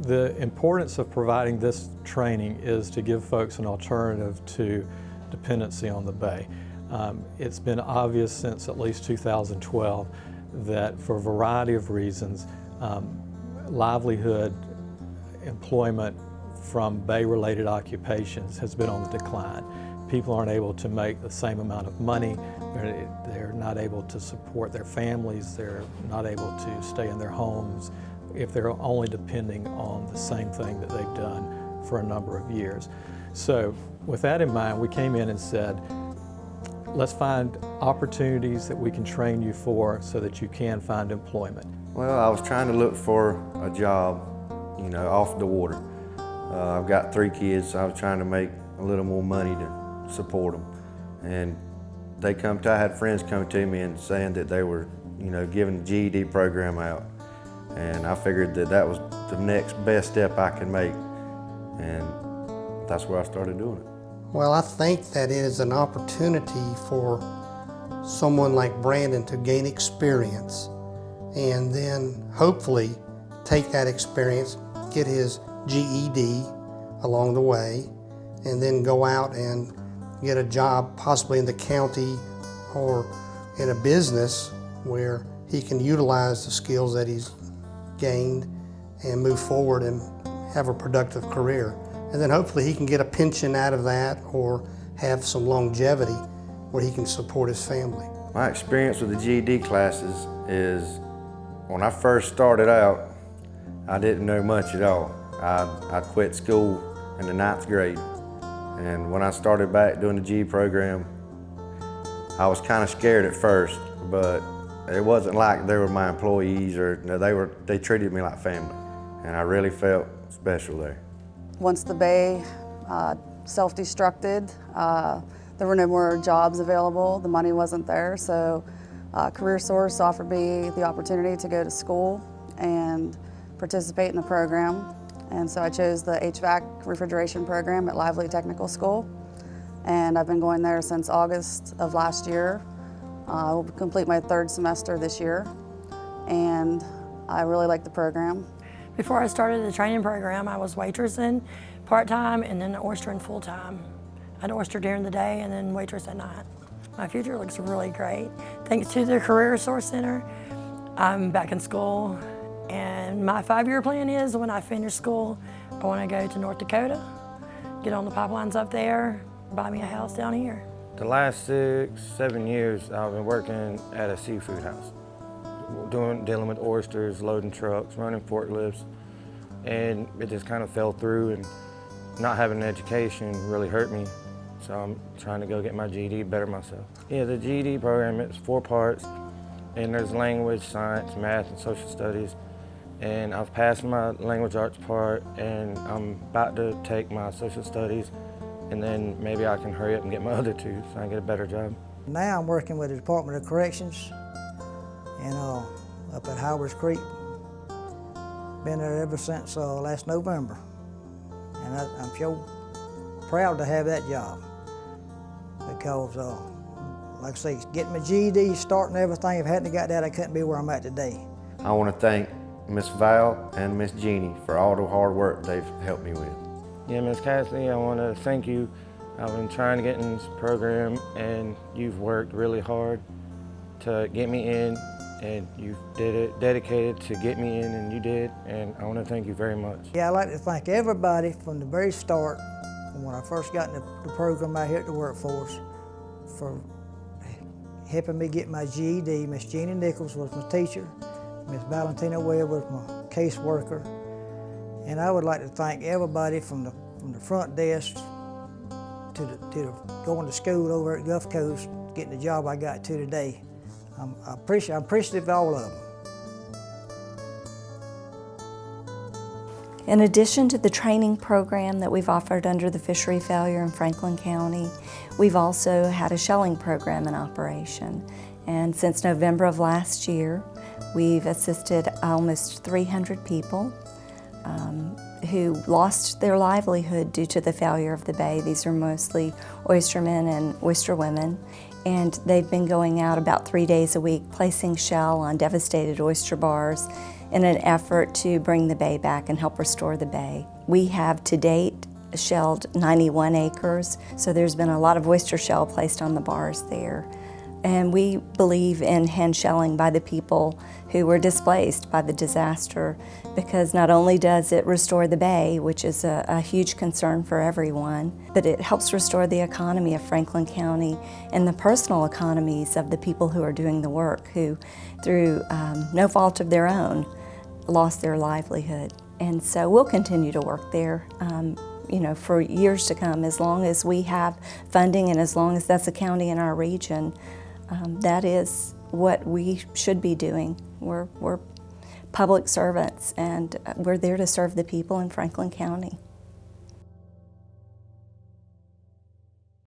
The importance of providing this training is to give folks an alternative to dependency on the Bay. It's been obvious since at least 2012 that for a variety of reasons, livelihood, employment from Bay-related occupations has been on the decline. People aren't able to make the same amount of money, they're not able to support their families, they're not able to stay in their homes if they're only depending on the same thing that they've done for a number of years. So with that in mind, we came in and said, let's find opportunities that we can train you for so that you can find employment. Well, I was trying to look for a job, you know, off the water. I've got 3 kids, so I was trying to make a little more money to support them. And I had friends come to me and saying that they were, you know, giving the GED program out. And I figured that that was the next best step I could make. And that's where I started doing it. Well, I think that it is an opportunity for someone like Brandon to gain experience and then hopefully take that experience, get his GED along the way, and then go out and get a job possibly in the county or in a business where he can utilize the skills that he's gained and move forward and have a productive career. And then hopefully he can get a pension out of that or have some longevity where he can support his family. My experience with the GED classes is when I first started out, I didn't know much at all. I quit school in the 9th grade. And when I started back doing the GED program, I was kind of scared at first, but it wasn't like they were my employees or they treated me like family. And I really felt special there. Once the Bay self-destructed, there were no more jobs available. The money wasn't there, so CareerSource offered me the opportunity to go to school and participate in the program. And so I chose the HVAC refrigeration program at Lively Technical School. And I've been going there since August of last year. I will complete my 3rd semester this year, and I really like the program. Before I started the training program, I was waitressing part-time and then oystering full-time. I'd oyster during the day and then waitress at night. My future looks really great. Thanks to the CareerSource Center, I'm back in school, and my 5-year plan is when I finish school, I want to go to North Dakota, get on the pipelines up there, buy me a house down here. The last 6, 7 years, I've been working at a seafood house, dealing with oysters, loading trucks, running forklifts, and it just kind of fell through, and not having an education really hurt me. So I'm trying to go get my GED, better myself. Yeah, the GED program, it's 4 parts, and there's language, science, math, and social studies. And I've passed my language arts part, and I'm about to take my social studies, and then maybe I can hurry up and get my other 2 so I can get a better job. Now I'm working with the Department of Corrections and up at Howard's Creek. Been there ever since last November. And I'm so proud to have that job because, like I say, getting my GED, starting everything, if I hadn't got that, I couldn't be where I'm at today. I want to thank Miss Val and Miss Jeannie for all the hard work they've helped me with. Yeah, Ms. Cassidy, I want to thank you. I've been trying to get in this program, and you've worked really hard to get me in, and you did it, dedicated to get me in, and you did, and I want to thank you very much. Yeah, I'd like to thank everybody from the very start, from when I first got in the program out here at the workforce, for helping me get my GED. Miss Jeannie Nichols was my teacher, Miss Valentina Webb was my caseworker, and I would like to thank everybody from the front desk to going to school over at Gulf Coast, getting the job I got to today. I'm appreciative of all of them. In addition to the training program that we've offered under the fishery failure in Franklin County, we've also had a shelling program in operation. And since November of last year, we've assisted almost 300 people who lost their livelihood due to the failure of the bay. These are mostly oystermen and oysterwomen, and they've been going out about 3 days a week placing shell on devastated oyster bars in an effort to bring the bay back and help restore the bay. We have to date shelled 91 acres, so there's been a lot of oyster shell placed on the bars there. And we believe in hand shelling by the people who were displaced by the disaster, because not only does it restore the bay, which is a huge concern for everyone, but it helps restore the economy of Franklin County and the personal economies of the people who are doing the work, who, through no fault of their own, lost their livelihood. And so we'll continue to work there for years to come, as long as we have funding and as long as that's a county in our region. That is what we should be doing. We're public servants, and we're there to serve the people in Franklin County.